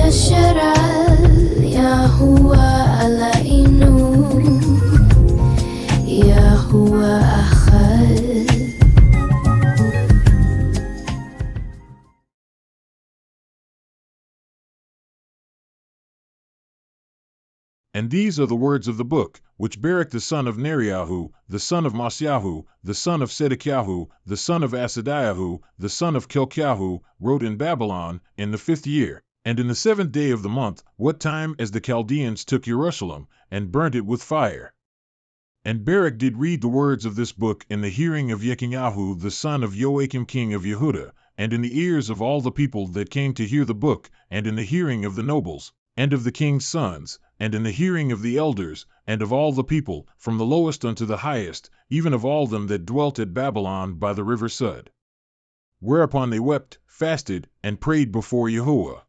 أشر يهوه علينا يهوه أخذ. And these are the words of the book, which Baruch the son of Neriyahu, the son of Masyahu, the son of Sedekiahu, the son of Asadiahu, the son of Kilkiahu, wrote in Babylon, in the 5th year, and in the 7th day of the month, what time as the Chaldeans took Jerusalem, and burnt it with fire. And Baruch did read the words of this book in the hearing of Yechiniah the son of Joachim king of Yehudah, and in the ears of all the people that came to hear the book, and in the hearing of the nobles, and of the king's sons, and in the hearing of the elders, and of all the people, from the lowest unto the highest, even of all them that dwelt at Babylon by the river Sud. Whereupon they wept, fasted, and prayed before Yahuwah.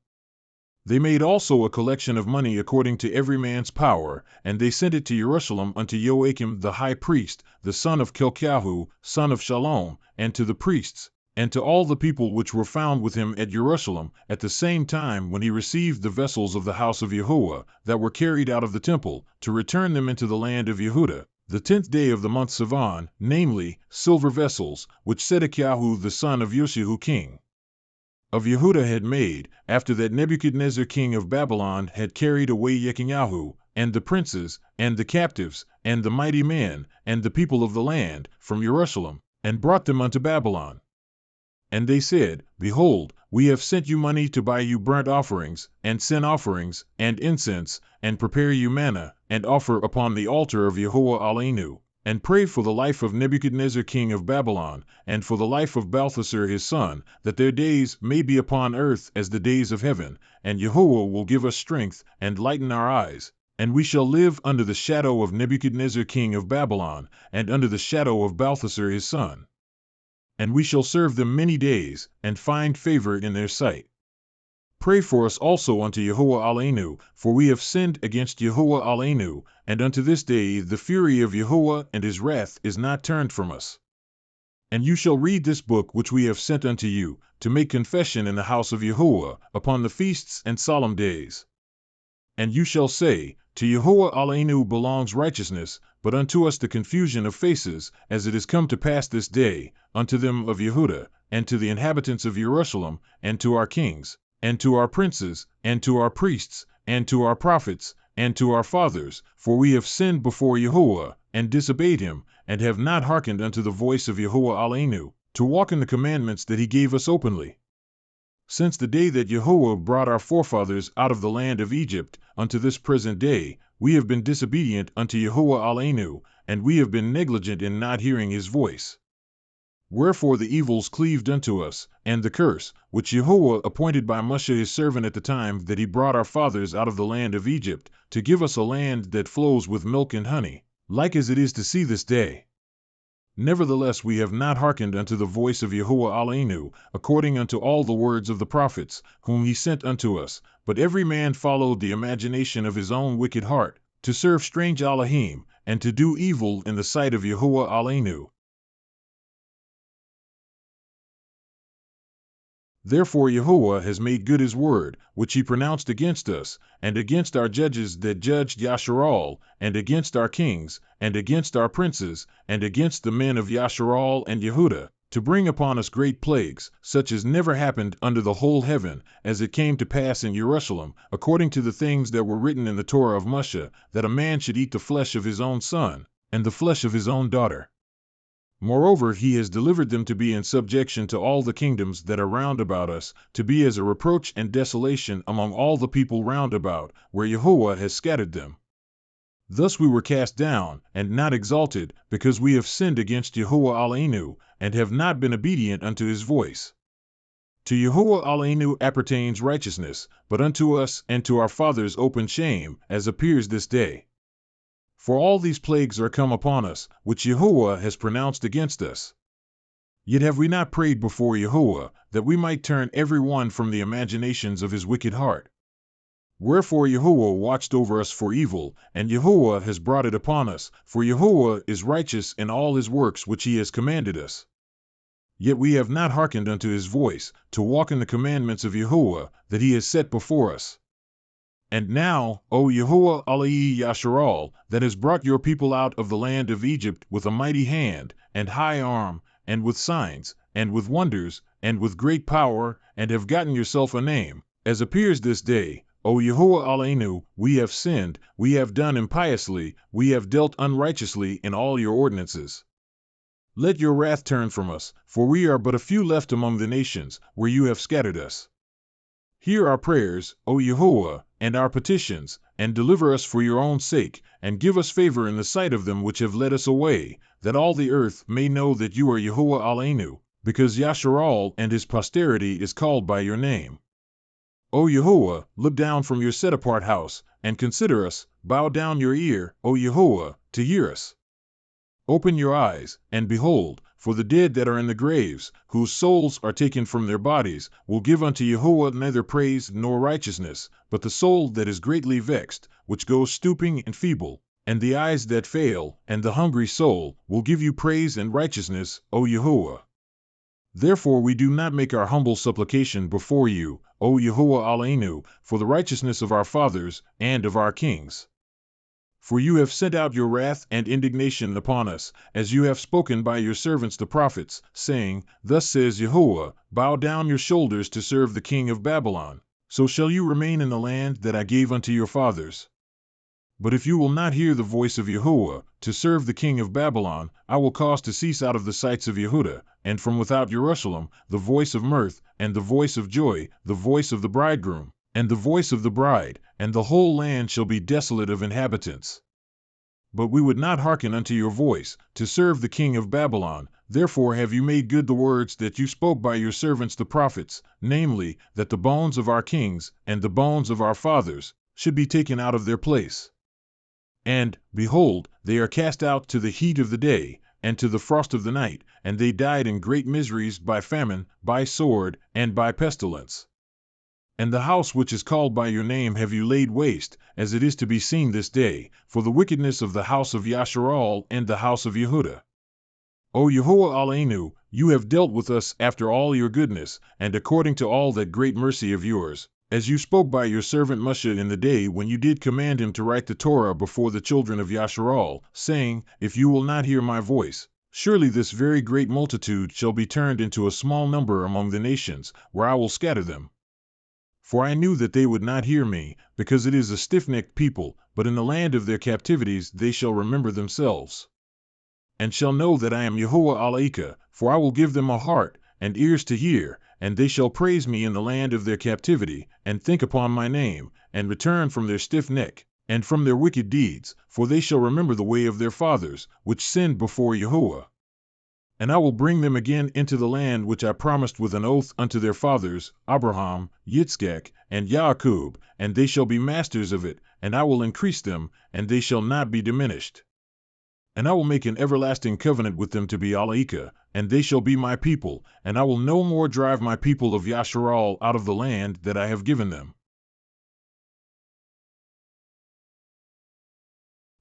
They made also a collection of money according to every man's power, and they sent it to Jerusalem unto Joachim the high priest, the son of Kilkiahu, son of Shallum, and to the priests, and to all the people which were found with him at Jerusalem, at the same time when he received the vessels of the house of Yahuwah, that were carried out of the temple, to return them into the land of Yehudah, the 10th day of the month Sivan, namely, silver vessels, which Sedekiahu the son of Yoshihu king of Yehudah had made, after that Nebuchadnezzar king of Babylon had carried away Yechiniah, and the princes, and the captives, and the mighty men, and the people of the land, from Jerusalem, and brought them unto Babylon. And they said, Behold, we have sent you money to buy you burnt offerings, and sin offerings, and incense, and prepare you manna, and offer upon the altar of Yahuwah Aleinu, and pray for the life of Nebuchadnezzar king of Babylon, and for the life of Balthasar his son, that their days may be upon earth as the days of heaven, and Yahuwah will give us strength, and lighten our eyes, and we shall live under the shadow of Nebuchadnezzar king of Babylon, and under the shadow of Balthasar his son. And we shall serve them many days, and find favor in their sight. Pray for us also unto Yahuwah Aleinu, for we have sinned against Yahuwah Aleinu, and unto this day the fury of Yahuwah and his wrath is not turned from us. And you shall read this book which we have sent unto you, to make confession in the house of Yahuwah, upon the feasts and solemn days. And you shall say, To Yahuwah Aleinu belongs righteousness, but unto us the confusion of faces, as it is come to pass this day, unto them of Yehudah, and to the inhabitants of Jerusalem, and to our kings, and to our princes, and to our priests, and to our prophets, and to our fathers, for we have sinned before Yahuwah, and disobeyed him, and have not hearkened unto the voice of Yahuwah Aleinu, to walk in the commandments that he gave us openly. Since the day that Yahuwah brought our forefathers out of the land of Egypt, unto this present day, we have been disobedient unto Yahuwah Aleinu, and we have been negligent in not hearing his voice. Wherefore the evils cleaved unto us, and the curse, which Yahuwah appointed by Moshe his servant at the time that he brought our fathers out of the land of Egypt, to give us a land that flows with milk and honey, like as it is to see this day. Nevertheless we have not hearkened unto the voice of Yahuwah Aleinu, according unto all the words of the prophets, whom he sent unto us, but every man followed the imagination of his own wicked heart, to serve strange Elohim, and to do evil in the sight of Yahuwah Aleinu. Therefore Yahuwah has made good his word, which he pronounced against us, and against our judges that judged Yasharal, and against our kings, and against our princes, and against the men of Yasharal and Yehudah, to bring upon us great plagues, such as never happened under the whole heaven, as it came to pass in Jerusalem, according to the things that were written in the Torah of Moshe, that a man should eat the flesh of his own son, and the flesh of his own daughter. Moreover, he has delivered them to be in subjection to all the kingdoms that are round about us, to be as a reproach and desolation among all the people round about, where Yahuwah has scattered them. Thus we were cast down, and not exalted, because we have sinned against Yahuwah Aleinu, and have not been obedient unto his voice. To Yahuwah Aleinu appertains righteousness, but unto us and to our fathers open shame, as appears this day. For all these plagues are come upon us, which Yahuwah has pronounced against us. Yet have we not prayed before Yahuwah, that we might turn every one from the imaginations of his wicked heart. Wherefore Yahuwah watched over us for evil, and Yahuwah has brought it upon us, for Yahuwah is righteous in all his works which he has commanded us. Yet we have not hearkened unto his voice, to walk in the commandments of Yahuwah, that he has set before us. And now, O Yehovah Ala'i Yasharal, that has brought your people out of the land of Egypt with a mighty hand, and high arm, and with signs, and with wonders, and with great power, and have gotten yourself a name, as appears this day, O Yehovah Alainu, we have sinned, we have done impiously, we have dealt unrighteously in all your ordinances. Let your wrath turn from us, for we are but a few left among the nations, where you have scattered us. Hear our prayers, O Yehovah, and our petitions, and deliver us for your own sake, and give us favor in the sight of them which have led us away, that all the earth may know that you are Yehovah Alainu, because Yasharal and his posterity is called by your name. O Yehovah, look down from your set-apart house, and consider us, bow down your ear, O Yehovah, to hear us. Open your eyes, and behold, for the dead that are in the graves, whose souls are taken from their bodies, will give unto Yehovah neither praise nor righteousness, but the soul that is greatly vexed, which goes stooping and feeble, and the eyes that fail, and the hungry soul, will give you praise and righteousness, O Yehovah. Therefore we do not make our humble supplication before you, O Yehovah Alainu, for the righteousness of our fathers, and of our kings. For you have sent out your wrath and indignation upon us, as you have spoken by your servants the prophets, saying, Thus says Yehovah, bow down your shoulders to serve the king of Babylon. So shall you remain in the land that I gave unto your fathers. But if you will not hear the voice of Yehovah, to serve the king of Babylon, I will cause to cease out of the sights of Yehudah, and from without Jerusalem, the voice of mirth, and the voice of joy, the voice of the bridegroom, and the voice of the bride, and the whole land shall be desolate of inhabitants. But we would not hearken unto your voice, to serve the king of Babylon. Therefore have you made good the words that you spoke by your servants the prophets, namely, that the bones of our kings, and the bones of our fathers, should be taken out of their place. And, behold, they are cast out to the heat of the day, and to the frost of the night, and they died in great miseries by famine, by sword, and by pestilence. And the house which is called by your name have you laid waste, as it is to be seen this day, for the wickedness of the house of Yasharal and the house of Yehudah. O Yehovah Alainu, you have dealt with us after all your goodness, and according to all that great mercy of yours, as you spoke by your servant Moshe in the day when you did command him to write the Torah before the children of Yasharal, saying, If you will not hear my voice, surely this very great multitude shall be turned into a small number among the nations, where I will scatter them. For I knew that they would not hear me, because it is a stiff-necked people, but in the land of their captivities they shall remember themselves. And shall know that I am Yehovah Alaika, for I will give them a heart, and ears to hear, and they shall praise me in the land of their captivity, and think upon my name, and return from their stiff neck, and from their wicked deeds, for they shall remember the way of their fathers, which sinned before Yehovah. And I will bring them again into the land which I promised with an oath unto their fathers, Abraham, Yitzchak, and Jacob, and they shall be masters of it, and I will increase them, and they shall not be diminished. And I will make an everlasting covenant with them to be Alaika, and they shall be my people, and I will no more drive my people of Yasharal out of the land that I have given them.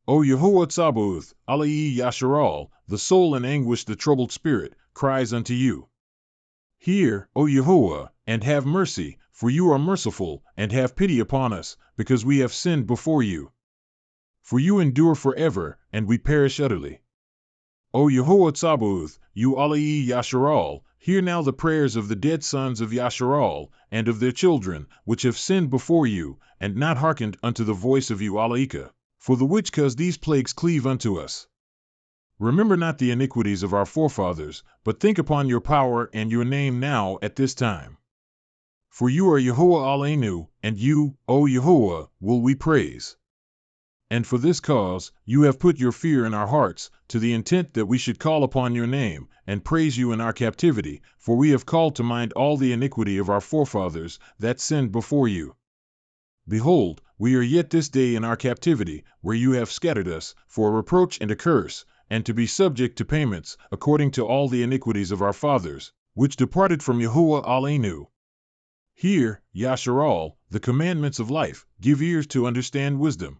O Yehovah Tsabaoth, Ala'i Yasharal, the soul in anguish, the troubled spirit, cries unto you. Hear, O Yehovah, and have mercy, for you are merciful, and have pity upon us, because we have sinned before you. For you endure forever, and we perish utterly. O Yehovah Tsabaoth, you Ala'i Yasharal, hear now the prayers of the dead sons of Yasharal, and of their children, which have sinned before you, and not hearkened unto the voice of you Alaika, for the which cause these plagues cleave unto us. Remember not the iniquities of our forefathers, but think upon your power and your name now at this time. For you are Yehovah Alainu, and you, O Yehovah, will we praise. And for this cause, you have put your fear in our hearts, to the intent that we should call upon your name, and praise you in our captivity, for we have called to mind all the iniquity of our forefathers, that sinned before you. Behold, we are yet this day in our captivity, where you have scattered us, for a reproach and a curse, and to be subject to payments, according to all the iniquities of our fathers, which departed from Yehovah Alainu. Hear, Yasharal, the commandments of life, give ears to understand wisdom.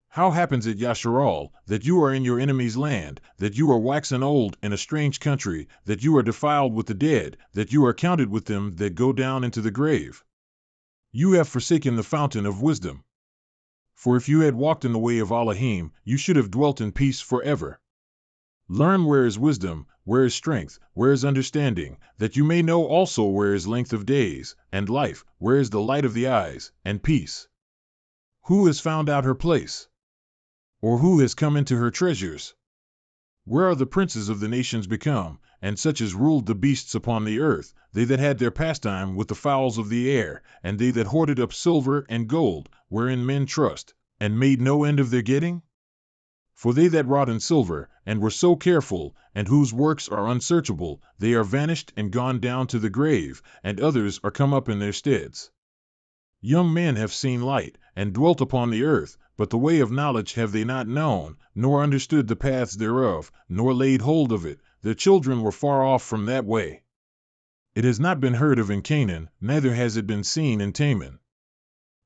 How happens it, Yasharal, that you are in your enemy's land, that you are waxen old in a strange country, that you are defiled with the dead, that you are counted with them that go down into the grave? You have forsaken the fountain of wisdom. For if you had walked in the way of Elohim, you should have dwelt in peace forever. Learn where is wisdom, where is strength, where is understanding, that you may know also where is length of days, and life, where is the light of the eyes, and peace. Who has found out her place? Or who has come into her treasures? Where are the princes of the nations become, and such as ruled the beasts upon the earth, they that had their pastime with the fowls of the air, and they that hoarded up silver and gold, wherein men trust, and made no end of their getting? For they that wrought in silver, and were so careful, and whose works are unsearchable, they are vanished and gone down to the grave, and others are come up in their steads. Young men have seen light, and dwelt upon the earth, but the way of knowledge have they not known, nor understood the paths thereof, nor laid hold of it. Their children were far off from that way. It has not been heard of in Canaan, neither has it been seen in Teman.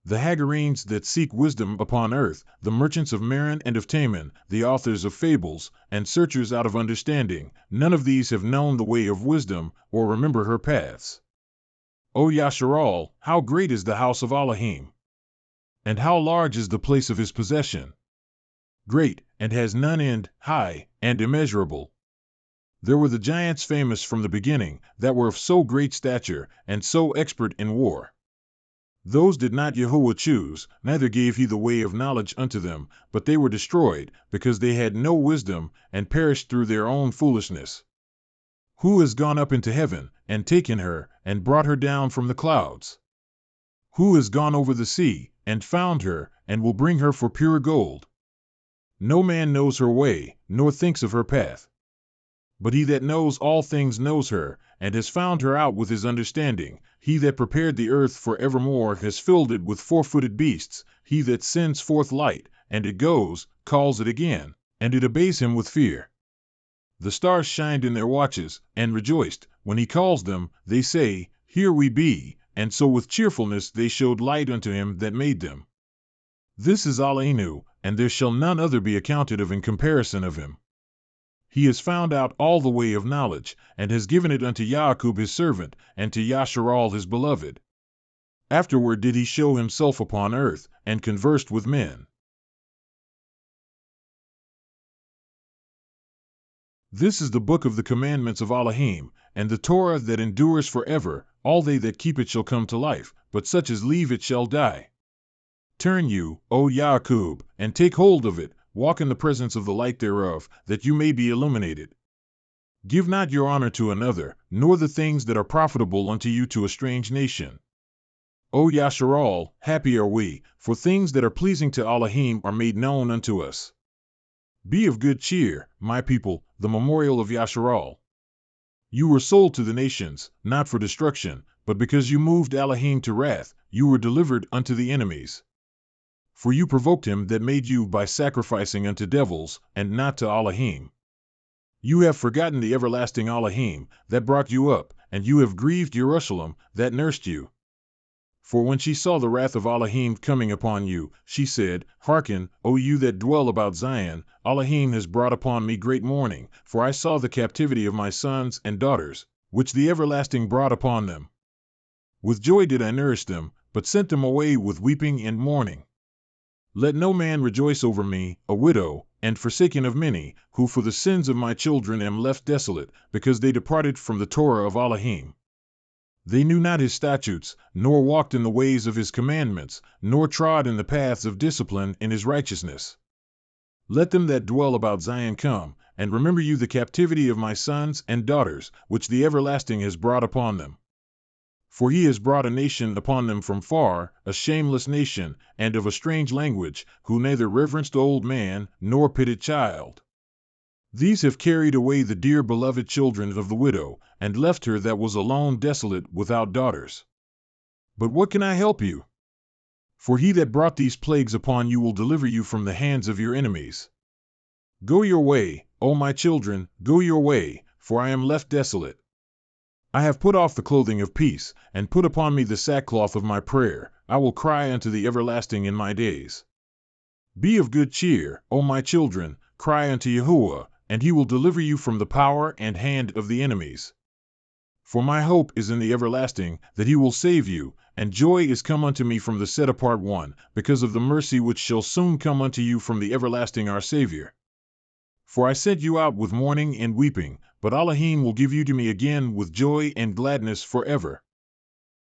The Hagarenes that seek wisdom upon earth, the merchants of Meron and of Teman, the authors of fables, and searchers out of understanding, none of these have known the way of wisdom, or remember her paths. O Yasharal, how great is the house of Elohim! And how large is the place of his possession! Great, and has none end, high, and immeasurable. There were the giants famous from the beginning, that were of so great stature, and so expert in war. Those did not Yahuwah choose, neither gave he the way of knowledge unto them, but they were destroyed, because they had no wisdom, and perished through their own foolishness. Who has gone up into heaven, and taken her, and brought her down from the clouds? Who has gone over the sea, and found her, and will bring her for pure gold? No man knows her way, nor thinks of her path. But he that knows all things knows her, and has found her out with his understanding. He that prepared the earth for evermore has filled it with four-footed beasts. He that sends forth light, and it goes, calls it again, and it obeys him with fear. The stars shined in their watches, and rejoiced. When he calls them, they say, Here we be, and so with cheerfulness they showed light unto him that made them. This is Elohim, and there shall none other be accounted of in comparison of him. He has found out all the way of knowledge, and has given it unto Yaakub his servant, and to Yasharal his beloved. Afterward did he show himself upon earth, and conversed with men. This is the book of the commandments of Elohim, and the Torah that endures forever. All they that keep it shall come to life, but such as leave it shall die. Turn you, O Yaakub, and take hold of it. Walk in the presence of the light thereof, that you may be illuminated. Give not your honor to another, nor the things that are profitable unto you to a strange nation. O Yasharal, happy are we, for things that are pleasing to Elohim are made known unto us. Be of good cheer, my people, the memorial of Yasharal. You were sold to the nations, not for destruction, but because you moved Elohim to wrath, you were delivered unto the enemies. For you provoked him that made you by sacrificing unto devils, and not to Elohim. You have forgotten the everlasting Elohim, that brought you up, and you have grieved Jerusalem, that nursed you. For when she saw the wrath of Elohim coming upon you, she said, Hearken, O you that dwell about Zion, Elohim has brought upon me great mourning, for I saw the captivity of my sons and daughters, which the everlasting brought upon them. With joy did I nourish them, but sent them away with weeping and mourning. Let no man rejoice over me, a widow, and forsaken of many, who for the sins of my children am left desolate, because they departed from the Torah of Elohim. They knew not his statutes, nor walked in the ways of his commandments, nor trod in the paths of discipline in his righteousness. Let them that dwell about Zion come, and remember you the captivity of my sons and daughters, which the everlasting has brought upon them. For he has brought a nation upon them from far, a shameless nation, and of a strange language, who neither reverenced old man, nor pitied child. These have carried away the dear beloved children of the widow, and left her that was alone desolate without daughters. But what can I help you? For he that brought these plagues upon you will deliver you from the hands of your enemies. Go your way, O my children, go your way, for I am left desolate. I have put off the clothing of peace, and put upon me the sackcloth of my prayer. I will cry unto the everlasting in my days. Be of good cheer, O my children, cry unto Yahuwah, and he will deliver you from the power and hand of the enemies. For my hope is in the everlasting, that he will save you, and joy is come unto me from the set-apart one, because of the mercy which shall soon come unto you from the everlasting our Savior. For I sent you out with mourning and weeping, but Elohim will give you to me again with joy and gladness forever.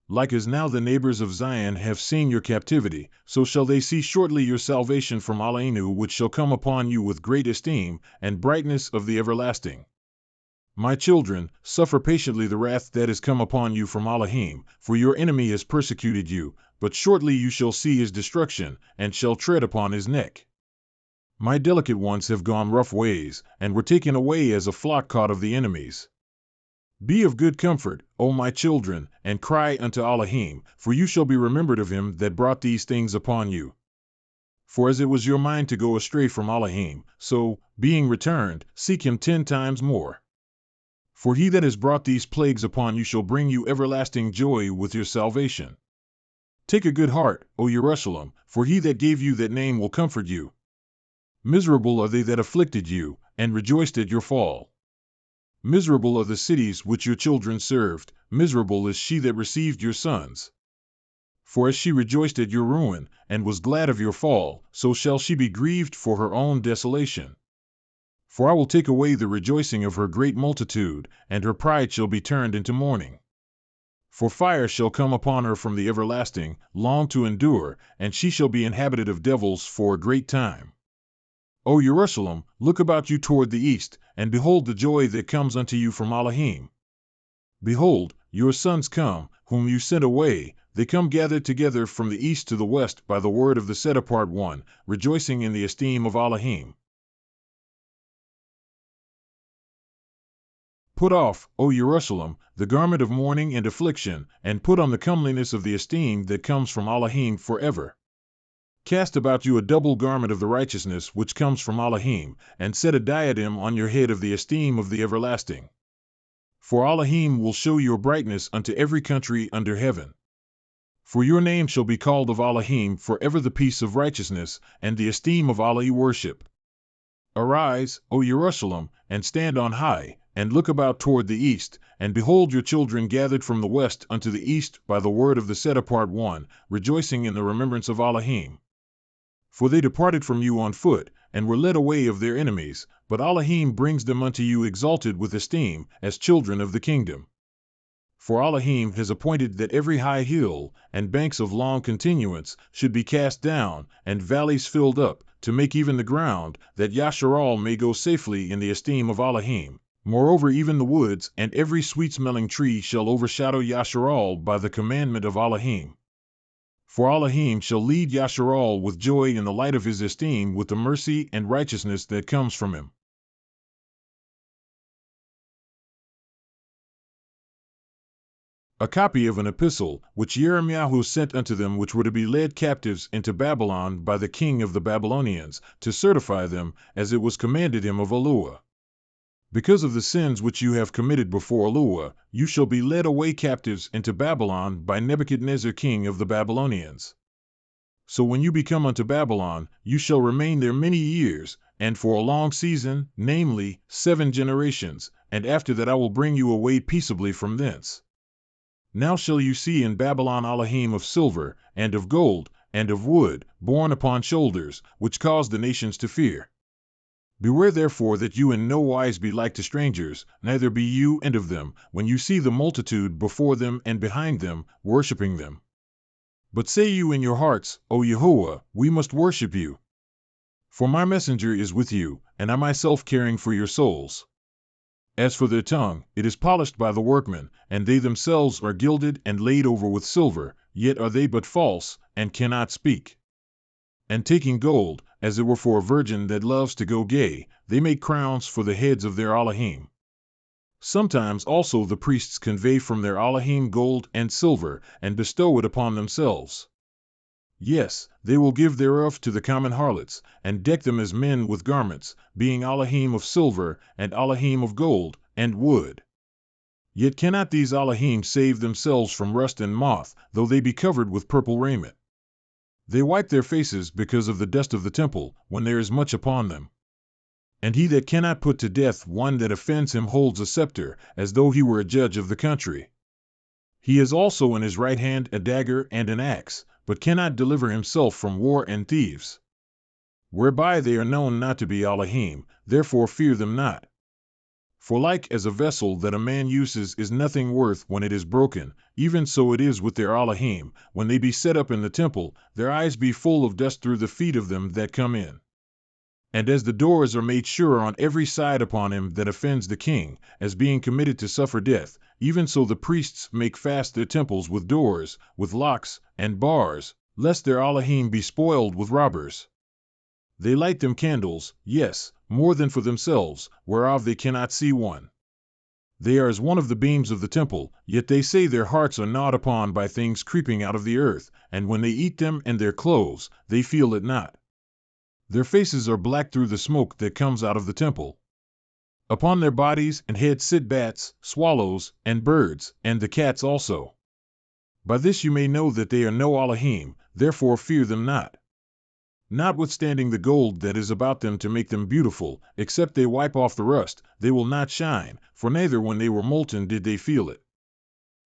Like as now the neighbors of Zion have seen your captivity, so shall they see shortly your salvation from Elohim, which shall come upon you with great esteem and brightness of the everlasting. My children, suffer patiently the wrath that is come upon you from Elohim, for your enemy has persecuted you, but shortly you shall see his destruction, and shall tread upon his neck. My delicate ones have gone rough ways, and were taken away as a flock caught of the enemies. Be of good comfort, O my children, and cry unto Elohim, for you shall be remembered of him that brought these things upon you. For as it was your mind to go astray from Elohim, so, being returned, seek him 10 times more. For he that has brought these plagues upon you shall bring you everlasting joy with your salvation. Take a good heart, O Jerusalem, for he that gave you that name will comfort you. Miserable are they that afflicted you, and rejoiced at your fall. Miserable are the cities which your children served, miserable is she that received your sons. For as she rejoiced at your ruin, and was glad of your fall, so shall she be grieved for her own desolation. For I will take away the rejoicing of her great multitude, and her pride shall be turned into mourning. For fire shall come upon her from the everlasting, long to endure, and she shall be inhabited of devils for a great time. O Jerusalem, look about you toward the east, and behold the joy that comes unto you from Elohim. Behold, your sons come, whom you sent away, they come gathered together from the east to the west by the word of the set-apart one, rejoicing in the esteem of Elohim. Put off, O Jerusalem, the garment of mourning and affliction, and put on the comeliness of the esteem that comes from Elohim forever. Cast about you a double garment of the righteousness which comes from Elohim, and set a diadem on your head of the esteem of the everlasting. For Elohim will show your brightness unto every country under heaven. For your name shall be called of Elohim forever, the peace of righteousness, and the esteem of Allah worship. Arise, O Jerusalem, and stand on high, and look about toward the east, and behold your children gathered from the west unto the east by the word of the set-apart one, rejoicing in the remembrance of Elohim. For they departed from you on foot, and were led away of their enemies, but Elohim brings them unto you exalted with esteem, as children of the kingdom. For Elohim has appointed that every high hill, and banks of long continuance, should be cast down, and valleys filled up, to make even the ground, that Yasharal may go safely in the esteem of Elohim. Moreover, even the woods and every sweet-smelling tree shall overshadow Yasharal by the commandment of Elohim. For Elohim shall lead Yasharal with joy in the light of his esteem, with the mercy and righteousness that comes from him. A copy of an epistle, which Jeremiah sent unto them which were to be led captives into Babylon by the king of the Babylonians, to certify them, as it was commanded him of Eluah. Because of the sins which you have committed before Eluah, you shall be led away captives into Babylon by Nebuchadnezzar king of the Babylonians. So when you become unto Babylon, you shall remain there many years, and for a long season, namely, 7 generations, and after that I will bring you away peaceably from thence. Now shall you see in Babylon Elohim of silver, and of gold, and of wood, borne upon shoulders, which cause the nations to fear. Beware therefore that you in no wise be like to strangers, neither be you and of them, when you see the multitude before them and behind them, worshipping them. But say you in your hearts, O Yehovah, we must worship you. For my messenger is with you, and I myself caring for your souls. As for their tongue, it is polished by the workmen, and they themselves are gilded and laid over with silver, yet are they but false, and cannot speak. And taking gold, as it were for a virgin that loves to go gay, they make crowns for the heads of their Elohim. Sometimes also the priests convey from their Elohim gold and silver, and bestow it upon themselves. Yes, they will give thereof to the common harlots, and deck them as men with garments, being Elohim of silver, and Elohim of gold, and wood. Yet cannot these Elohim save themselves from rust and moth, though they be covered with purple raiment. They wipe their faces because of the dust of the temple, when there is much upon them. And he that cannot put to death one that offends him holds a scepter, as though he were a judge of the country. He has also in his right hand a dagger and an axe, but cannot deliver himself from war and thieves. Whereby they are known not to be Elohim, therefore fear them not. For like as a vessel that a man uses is nothing worth when it is broken, even so it is with their Elohim, when they be set up in the temple, their eyes be full of dust through the feet of them that come in. And as the doors are made sure on every side upon him that offends the king, as being committed to suffer death, even so the priests make fast their temples with doors, with locks, and bars, lest their Elohim be spoiled with robbers. They light them candles, yes, more than for themselves, whereof they cannot see one. They are as one of the beams of the temple, yet they say their hearts are gnawed upon by things creeping out of the earth, and when they eat them and their clothes, they feel it not. Their faces are black through the smoke that comes out of the temple. Upon their bodies and heads sit bats, swallows, and birds, and the cats also. By this you may know that they are no Elohim, therefore fear them not. Notwithstanding the gold that is about them to make them beautiful, except they wipe off the rust, they will not shine, for neither when they were molten did they feel it.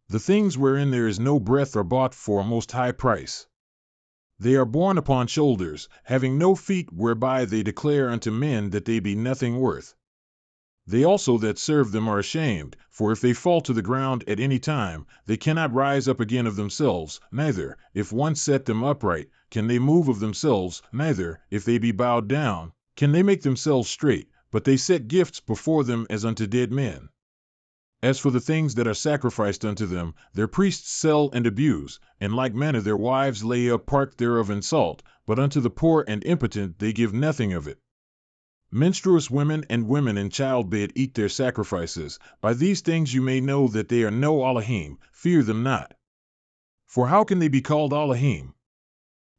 The things wherein there is no breath are bought for a most high price. They are borne upon shoulders, having no feet whereby they declare unto men that they be nothing worth. They also that serve them are ashamed, for if they fall to the ground at any time, they cannot rise up again of themselves, neither, if one set them upright, can they move of themselves, neither, if they be bowed down, can they make themselves straight, but they set gifts before them as unto dead men. As for the things that are sacrificed unto them, their priests sell and abuse, in like manner their wives lay up part thereof in salt, but unto the poor and impotent they give nothing of it. Menstruous women and women in childbed eat their sacrifices. By these things you may know that they are no Elohim, fear them not. For how can they be called Elohim?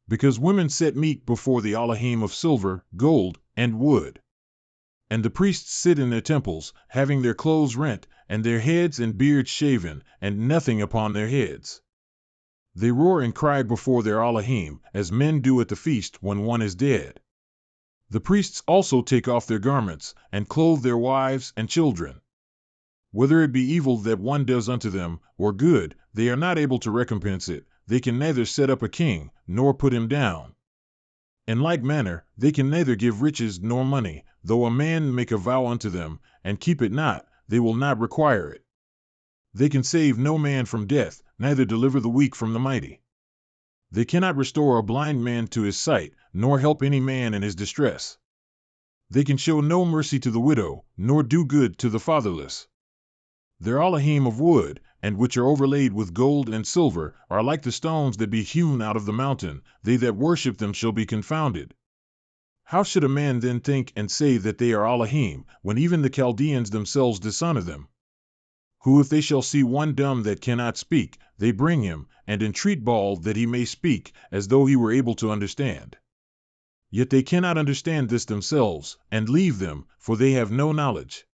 Because women set meat before the Elohim of silver, gold, and wood. And the priests sit in their temples, having their clothes rent, and their heads and beards shaven, and nothing upon their heads. They roar and cry before their Elohim, as men do at the feast when one is dead. The priests also take off their garments, and clothe their wives and children. Whether it be evil that one does unto them, or good, they are not able to recompense it. They can neither set up a king, nor put him down. In like manner, they can neither give riches nor money, though a man make a vow unto them, and keep it not, they will not require it. They can save no man from death, neither deliver the weak from the mighty. They cannot restore a blind man to his sight, nor help any man in his distress. They can show no mercy to the widow, nor do good to the fatherless. Their Elohim of wood, and which are overlaid with gold and silver, are like the stones that be hewn out of the mountain. They that worship them shall be confounded. How should a man then think and say that they are Elohim, when even the Chaldeans themselves dishonor them? Who if they shall see one dumb that cannot speak, they bring him, and entreat Baal that he may speak, as though he were able to understand. Yet they cannot understand this themselves, and leave them, for they have no knowledge.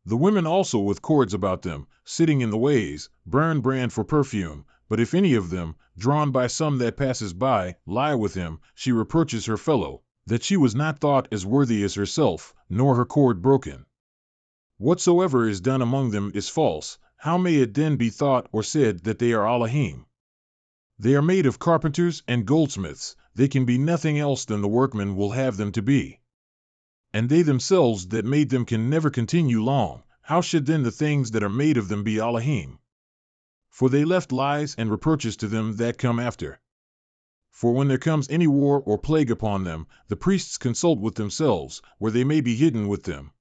The women also with cords about them, sitting in the ways, burn brand for perfume, but if any of them, drawn by some that passes by, lie with him, she reproaches her fellow, that she was not thought as worthy as herself, nor her cord broken. Whatsoever is done among them is false. How may it then be thought or said that they are Elohim? They are made of carpenters and goldsmiths, they can be nothing else than the workman will have them to be. And they themselves that made them can never continue long, how should then the things that are made of them be Elohim? For they left lies and reproaches to them that come after. For when there comes any war or plague upon them, the priests consult with themselves, where they may be hidden with them.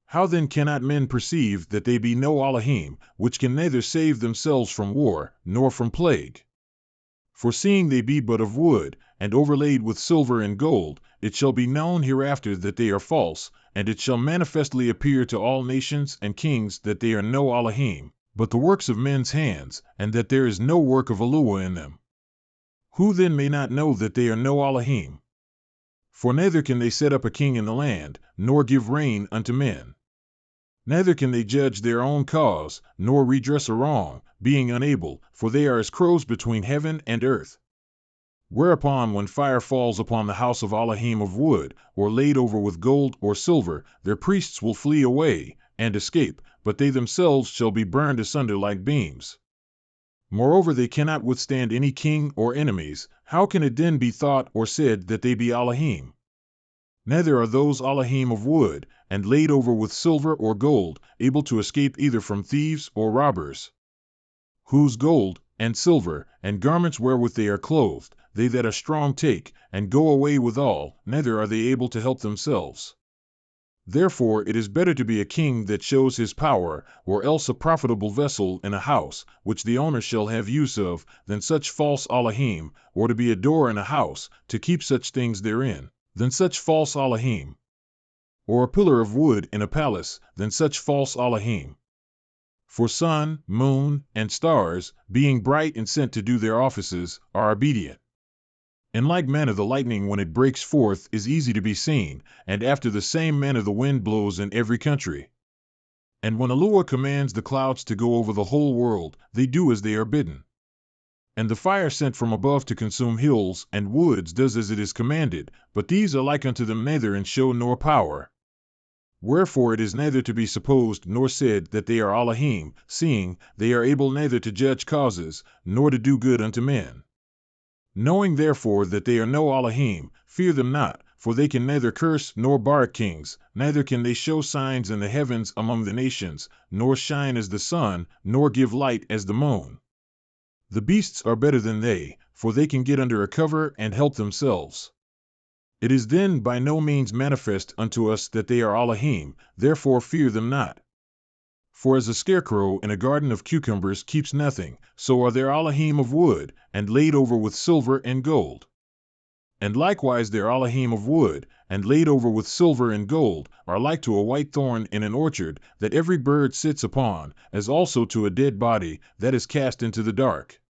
How then cannot men perceive that they be no Elohim, which can neither save themselves from war, nor from plague? For seeing they be but of wood, and overlaid with silver and gold, it shall be known hereafter that they are false, and it shall manifestly appear to all nations and kings that they are no Elohim, but the works of men's hands, and that there is no work of Eluah in them. Who then may not know that they are no Elohim? For neither can they set up a king in the land, nor give rain unto men. Neither can they judge their own cause, nor redress a wrong, being unable, for they are as crows between heaven and earth. Whereupon when fire falls upon the house of Elohim of wood, or laid over with gold or silver, their priests will flee away, and escape, but they themselves shall be burned asunder like beams. Moreover, they cannot withstand any king or enemies. How can it then be thought or said that they be Elohim? Neither are those Elohim of wood, and laid over with silver or gold, able to escape either from thieves or robbers. Whose gold, and silver, and garments wherewith they are clothed, they that are strong take, and go away withal, neither are they able to help themselves. Therefore it is better to be a king that shows his power, or else a profitable vessel in a house, which the owner shall have use of, than such false Elohim, or to be a door in a house, to keep such things therein, than such false Elohim. Or a pillar of wood in a palace, than such false Elohim. For sun, moon, and stars, being bright and sent to do their offices, are obedient. In like manner the lightning when it breaks forth is easy to be seen, and after the same manner the wind blows in every country. And when Elohim commands the clouds to go over the whole world, they do as they are bidden. And the fire sent from above to consume hills and woods does as it is commanded, but these are like unto them neither in show nor power. Wherefore it is neither to be supposed nor said that they are Elohim, seeing they are able neither to judge causes, nor to do good unto men. Knowing therefore that they are no Elohim, fear them not, for they can neither curse nor Baruch kings, neither can they show signs in the heavens among the nations, nor shine as the sun, nor give light as the moon. The beasts are better than they, for they can get under a cover and help themselves. It is then by no means manifest unto us that they are Elohim, therefore fear them not. For as a scarecrow in a garden of cucumbers keeps nothing, so are their Elohim of wood, and laid over with silver and gold. And likewise their Elohim of wood, and laid over with silver and gold, are like to a white thorn in an orchard, that every bird sits upon, as also to a dead body, that is cast into the dark.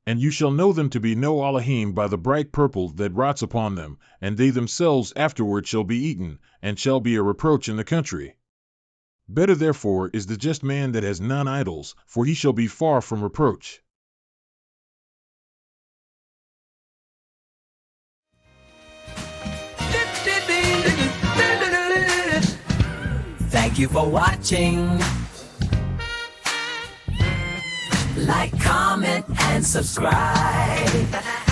And you shall know them to be no Elohim by the bright purple that rots upon them, and they themselves afterward shall be eaten, and shall be a reproach in the country. Better therefore is the just man that has none idols, for he shall be far from reproach. Thank you for watching. Like, comment, and subscribe.